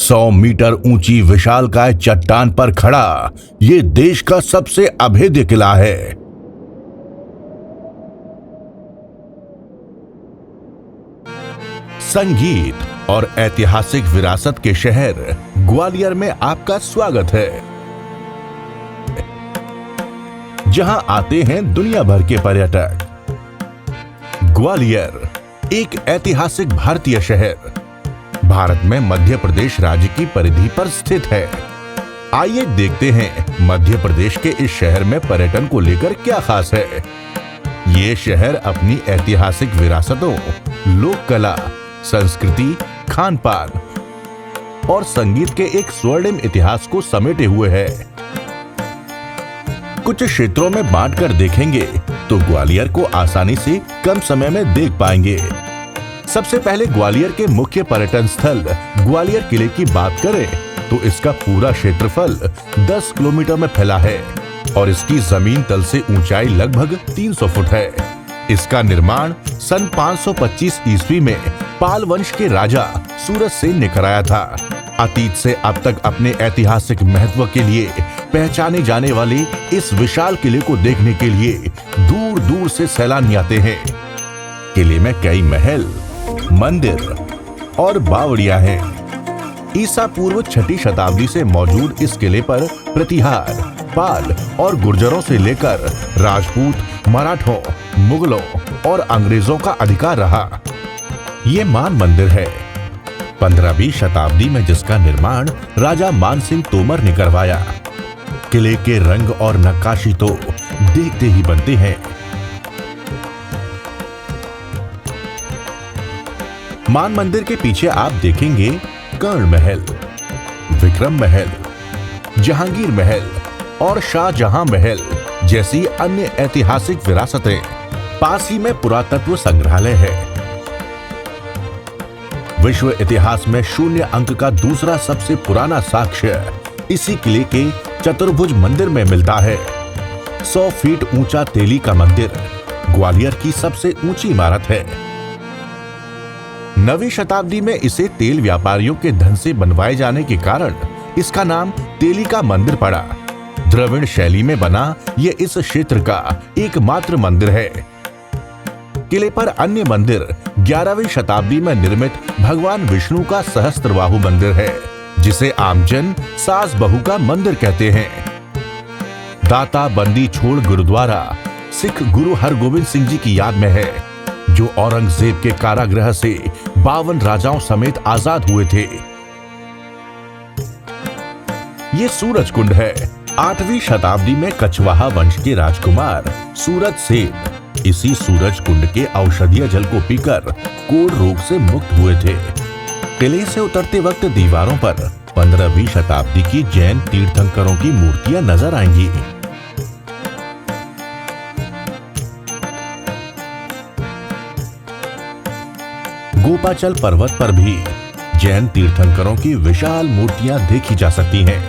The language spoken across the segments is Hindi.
100 मीटर ऊंची विशालकाय चट्टान पर खड़ा ये देश का सबसे अभेद्य किला है। संगीत और ऐतिहासिक विरासत के शहर ग्वालियर में आपका स्वागत है, जहां आते हैं दुनिया भर के पर्यटक। ग्वालियर एक ऐतिहासिक भारतीय शहर भारत में मध्य प्रदेश राज्य की परिधि पर स्थित है। आइए देखते हैं मध्य प्रदेश के इस शहर में पर्यटन को लेकर क्या खास है। ये शहर अपनी ऐतिहासिक विरासतों, लोक कला, संस्कृति, खान पान और संगीत के एक स्वर्णिम इतिहास को समेटे हुए है। कुछ क्षेत्रों में बांटकर देखेंगे तो ग्वालियर को आसानी से कम समय में देख पाएंगे। सबसे पहले ग्वालियर के मुख्य पर्यटन स्थल ग्वालियर किले की बात करें तो इसका पूरा क्षेत्रफल 10 किलोमीटर में फैला है और इसकी जमीन तल से ऊंचाई लगभग 300 फुट है। इसका निर्माण सन 525 ईस्वी में पाल वंश के राजा सूरज सेन ने कराया था। अतीत से अब तक अपने ऐतिहासिक महत्व के लिए पहचाने जाने वाले इस विशाल किले को देखने के लिए दूर दूर से सैलानी आते हैं। किले में कई महल, मंदिर और बावड़ियां हैं। ईसा पूर्व 6ठी शताब्दी से मौजूद इस किले पर प्रतिहार, पाल और गुर्जरों से लेकर राजपूत, मराठों, मुगलों और अंग्रेजों का अधिकार रहा। ये मान मंदिर है 15वीं शताब्दी में, जिसका निर्माण राजा मानसिंह तोमर ने करवाया। किले के रंग और नक्काशी तो देखते ही बनते हैं। मान मंदिर के पीछे आप देखेंगे कर्ण महल, विक्रम महल, जहांगीर महल और शाहजहां महल जैसी अन्य ऐतिहासिक विरासतें। पास ही में पुरातत्व संग्रहालय है। विश्व इतिहास में 0 अंक का दूसरा सबसे पुराना साक्ष्य इसी किले के चतुर्भुज मंदिर में मिलता है। 100 फीट ऊंचा तेली का मंदिर ग्वालियर की सबसे ऊंची इमारत है। 9वीं शताब्दी में इसे तेल व्यापारियों के धन से बनवाए जाने के कारण इसका नाम तेली का मंदिर पड़ा। द्रविड़ शैली में बना ये इस क्षेत्र का एकमात्र मंदिर है। किले पर अन्य मंदिर 11वीं शताब्दी में निर्मित भगवान विष्णु का सहस्त्रबाहु मंदिर है, जिसे आमजन सास बहू का मंदिर कहते हैं। दाता बंदी छोड़ गुरुद्वारा सिख गुरु हरगोविंद सिंह जी की याद में है, जो औरंगजेब के कारागृह से 52 राजाओं समेत आजाद हुए थे। ये सूरज कुंड है। 8वीं शताब्दी में कछवाहा वंश के राजकुमार सूरज सेन इसी सूरज कुंड के औषधीय जल को पीकर कोढ़ रोग से मुक्त हुए थे। किले से उतरते वक्त दीवारों पर 15वीं शताब्दी की जैन तीर्थंकरों की मूर्तियां नजर आएंगी। गोपाचल पर्वत पर भी जैन तीर्थंकरों की विशाल मूर्तियां देखी जा सकती हैं।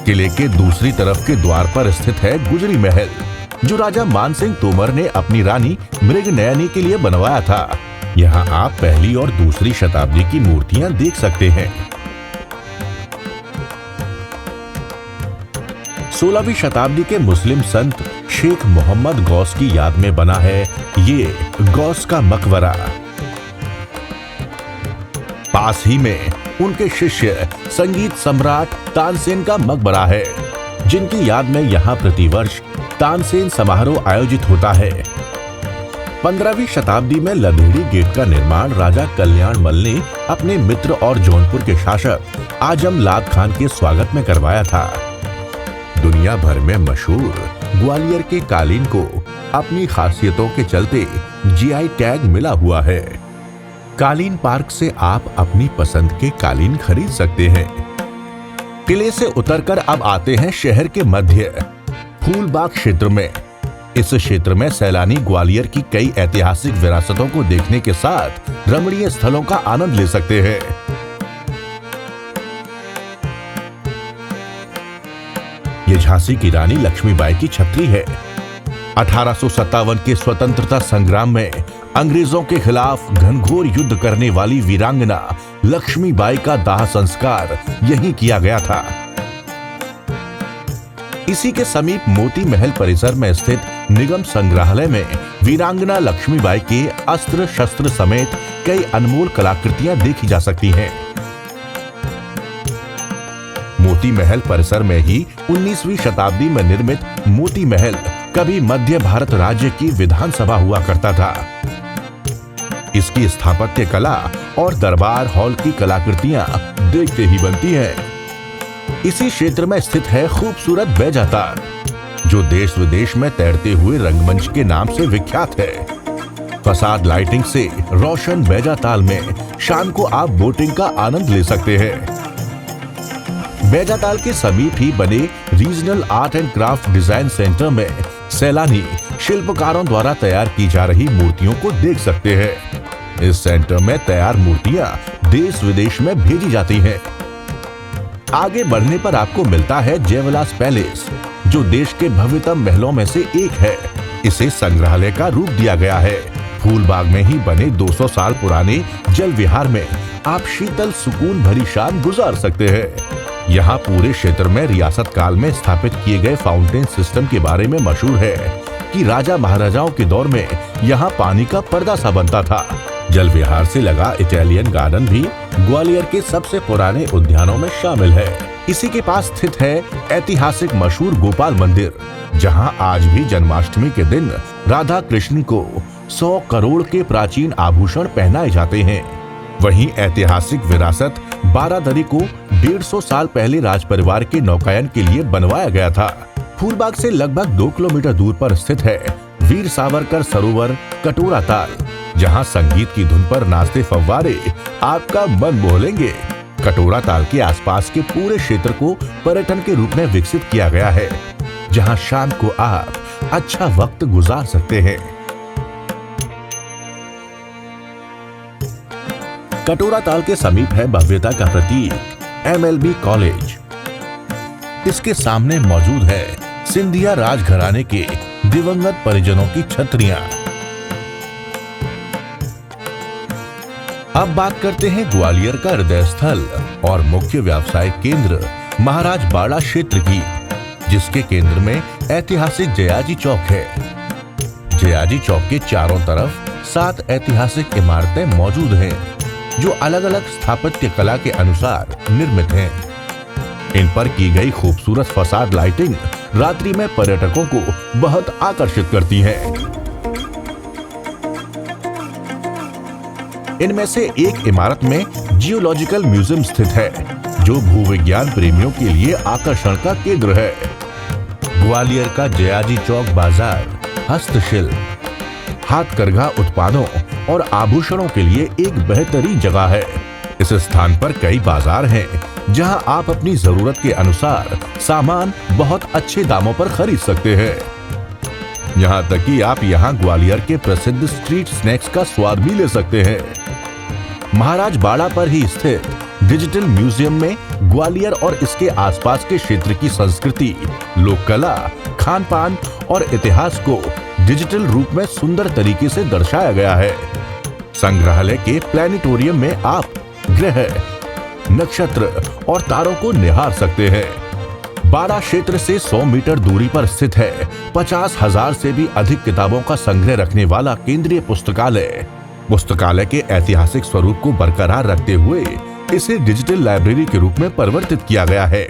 किले के दूसरी तरफ के द्वार पर स्थित है गुजरी महल, जो राजा मानसिंह तोमर ने अपनी रानी मृगनयनी के लिए बनवाया था। यहाँ आप पहली और दूसरी शताब्दी की मूर्तियां देख सकते हैं। 16वीं शताब्दी के मुस्लिम संत शेख मोहम्मद गौस की याद में बना है ये गौस का मकबरा। पास ही में उनके शिष्य संगीत सम्राट तानसेन का मकबरा है, जिनकी याद में यहाँ प्रतिवर्ष तानसेन समारोह आयोजित होता है। 15वीं शताब्दी में लधेड़ी गेट का निर्माण राजा कल्याणमल ने अपने मित्र और जौनपुर के शासक आजम लाद खान के स्वागत में करवाया था। दुनिया भर में मशहूर ग्वालियर के कालीन को अपनी खासियतों के चलते जीआई टैग मिला हुआ है। कालीन पार्क से आप अपनी पसंद के कालीन खरीद सकते हैं। किले से उतरकर अब आते हैं शहर के मध्य फूलबाग क्षेत्र में। इस क्षेत्र में सैलानी ग्वालियर की कई ऐतिहासिक विरासतों को देखने के साथ रमणीय स्थलों का आनंद ले सकते हैं। ये झांसी की रानी लक्ष्मीबाई की छतरी है। 1857 के स्वतंत्रता संग्राम में अंग्रेजों के खिलाफ घनघोर युद्ध करने वाली वीरांगना लक्ष्मीबाई का दाह संस्कार यहीं किया गया था। इसी के समीप मोती महल परिसर में स्थित निगम संग्रहालय में वीरांगना लक्ष्मीबाई के अस्त्र शस्त्र समेत कई अनमोल कलाकृतियां देखी जा सकती हैं। मोती महल परिसर में ही 19वीं शताब्दी में निर्मित मोती महल कभी मध्य भारत राज्य की विधानसभा हुआ करता था। इसकी स्थापत्य कला और दरबार हॉल की कलाकृतियां देखते ही बनती हैं। इसी क्षेत्र में स्थित है खूबसूरत बैजाताल, जो देश विदेश में तैरते हुए रंगमंच के नाम से विख्यात है। फसाद लाइटिंग से रोशन बैजाताल में शाम को आप बोटिंग का आनंद ले सकते हैं। बैजाताल के समीप ही बने regional art and craft design centre में सैलानी शिल्पकारों द्वारा तैयार की जा रही मूर्तियों को देख सकते हैं। इस सेंटर में तैयार मूर्तियां देश विदेश में भेजी जाती हैं। आगे बढ़ने पर आपको मिलता है जयविलास पैलेस, जो देश के भव्यतम महलों में से एक है। इसे संग्रहालय का रूप दिया गया है। फूलबाग में ही बने 200 साल पुराने जल विहार में आप शीतल सुकून भरी शाम गुजार सकते हैं। यहाँ पूरे क्षेत्र में रियासत काल में स्थापित किए गए फाउंटेन सिस्टम के बारे में मशहूर है कि राजा महाराजाओं के दौर में यहाँ पानी का पर्दा सा बनता था। जल विहार से लगा इटालियन गार्डन भी ग्वालियर के सबसे पुराने उद्यानों में शामिल है। इसी के पास स्थित है ऐतिहासिक मशहूर गोपाल मंदिर, जहां आज भी जन्माष्टमी के दिन राधा कृष्ण को 100 करोड़ के प्राचीन आभूषण पहनाए जाते हैं। वहीं ऐतिहासिक विरासत बारादरी को 150 साल पहले राजपरिवार के नौकायन के लिए बनवाया गया था। फूलबाग से लगभग 2 किलोमीटर दूर पर स्थित है वीर सावरकर सरोवर कटोरा ताल, जहां संगीत की धुन पर नाचते फव्वारे आपका मन मोह लेंगे। कटोरा ताल के आसपास के पूरे क्षेत्र को पर्यटन के रूप में विकसित किया गया है, जहां शाम को आप अच्छा वक्त गुजार सकते हैं। कटोरा ताल के समीप है भव्यता का प्रतीक MLB कॉलेज। इसके सामने मौजूद है सिंधिया राजघराने के दिवंगत परिजनों की छतरियां। अब बात करते हैं ग्वालियर का हृदय स्थल और मुख्य व्यावसायिक केंद्र महाराज बाड़ा क्षेत्र की, जिसके केंद्र में ऐतिहासिक जयाजी चौक है। जयाजी चौक के चारों तरफ 7 ऐतिहासिक इमारतें मौजूद हैं, जो अलग अलग स्थापत्य कला के अनुसार निर्मित हैं। इन पर की गई खूबसूरत फसाद लाइटिंग रात्रि में पर्यटकों को बहुत आकर्षित करती है। इनमें से एक इमारत में जियोलॉजिकल म्यूजियम स्थित है, जो भूविज्ञान प्रेमियों के लिए आकर्षण का केंद्र है। ग्वालियर का जयाजी चौक बाजार हस्तशिल्प, हाथकरघा उत्पादों और आभूषणों के लिए एक बेहतरीन जगह है। इस स्थान पर कई बाजार हैं, जहां आप अपनी जरूरत के अनुसार सामान बहुत अच्छे दामों पर खरीद सकते हैं। यहाँ तक कि आप यहाँ ग्वालियर के प्रसिद्ध स्ट्रीट स्नैक्स का स्वाद भी ले सकते हैं। महाराज बाड़ा पर ही स्थित डिजिटल म्यूजियम में ग्वालियर और इसके आसपास के क्षेत्र की संस्कृति, लोक कला, खान पान और इतिहास को डिजिटल रूप में सुंदर तरीके से दर्शाया गया है। संग्रहालय के प्लैनेटोरियम में आप ग्रह, नक्षत्र और तारों को निहार सकते हैं। बाड़ा क्षेत्र से 100 मीटर दूरी पर स्थित है 50,000 से भी अधिक किताबों का संग्रह रखने वाला केंद्रीय पुस्तकालय। पुस्तकालय के ऐतिहासिक स्वरूप को बरकरार रखते हुए इसे डिजिटल लाइब्रेरी के रूप में परिवर्तित किया गया है।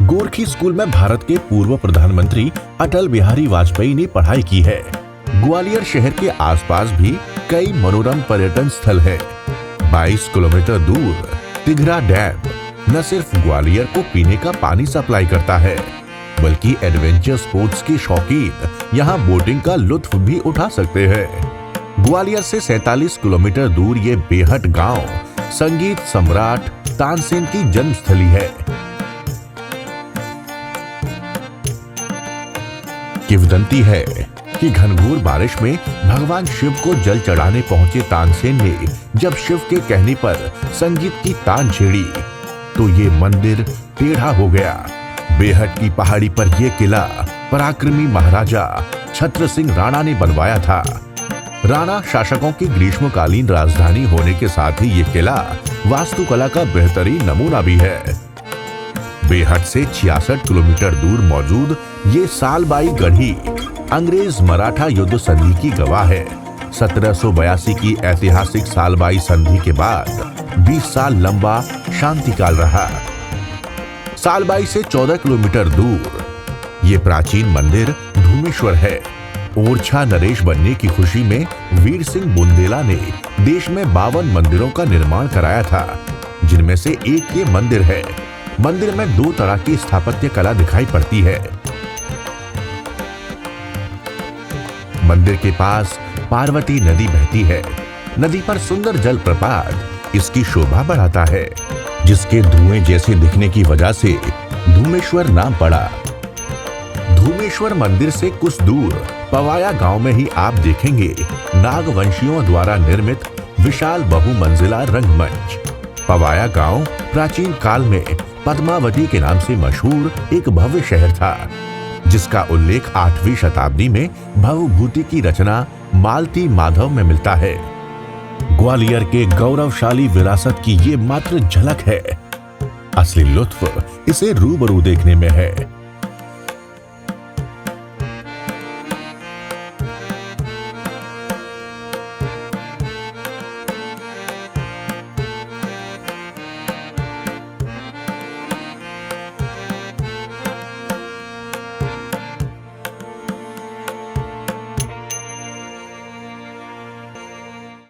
गोरखी स्कूल में भारत के पूर्व प्रधानमंत्री अटल बिहारी वाजपेयी ने पढ़ाई की है। ग्वालियर शहर के आसपास भी कई मनोरम पर्यटन स्थल है। 22 किलोमीटर दूर तिघरा डैम न सिर्फ ग्वालियर को पीने का पानी सप्लाई करता है, बल्कि एडवेंचर स्पोर्ट्स के शौकीन यहाँ बोटिंग का लुत्फ भी उठा सकते हैं। ग्वालियर से 47 किलोमीटर दूर ये बेहट गांव संगीत सम्राट तानसेन की जन्मस्थली है। किंवदंती है कि घनघोर बारिश में भगवान शिव को जल चढ़ाने पहुंचे तानसेन ने जब शिव के कहने पर संगीत की तान छेड़ी तो ये मंदिर टेढ़ा हो गया। बेहट की पहाड़ी पर यह किला पराक्रमी महाराजा छत्र सिंह राणा ने बनवाया था। राणा शासकों की ग्रीष्मकालीन राजधानी होने के साथ ही यह किला वास्तुकला का बेहतरीन नमूना भी है। बेहट से 66 किलोमीटर दूर मौजूद ये सालबाई गढ़ी अंग्रेज मराठा युद्ध संधि की गवाह है। 1782 की ऐतिहासिक सालबाई संधि के बाद 20 साल लंबा शांतिकाल रहा। सालबाई से 14 किलोमीटर दूर ये प्राचीन मंदिर धूमेश्वर है। ओरछा नरेश बनने की खुशी में वीर सिंह बुंदेला ने देश में 52 मंदिरों का निर्माण कराया था, जिनमें से एक ये मंदिर है। मंदिर में 2 तरह की स्थापत्य कला दिखाई पड़ती है। मंदिर के पास पार्वती नदी बहती है। नदी पर सुंदर जल प्रपात इसकी शोभा बढ़ाता है, जिसके धुएं जैसे दिखने की वजह से धूमेश्वर नाम पड़ा। धूमेश्वर मंदिर से कुछ दूर पवाया गांव में ही आप देखेंगे नागवंशियों द्वारा निर्मित विशाल बहुमंजिला रंगमंच। पवाया गांव प्राचीन काल में पद्मावती के नाम से मशहूर एक भव्य शहर था, जिसका उल्लेख 8वीं शताब्दी में भवभूति की रचना मालती माधव में मिलता है। ग्वालियर के गौरवशाली विरासत की ये मात्र झलक है। असली लुत्फ इसे रूबरू देखने में है।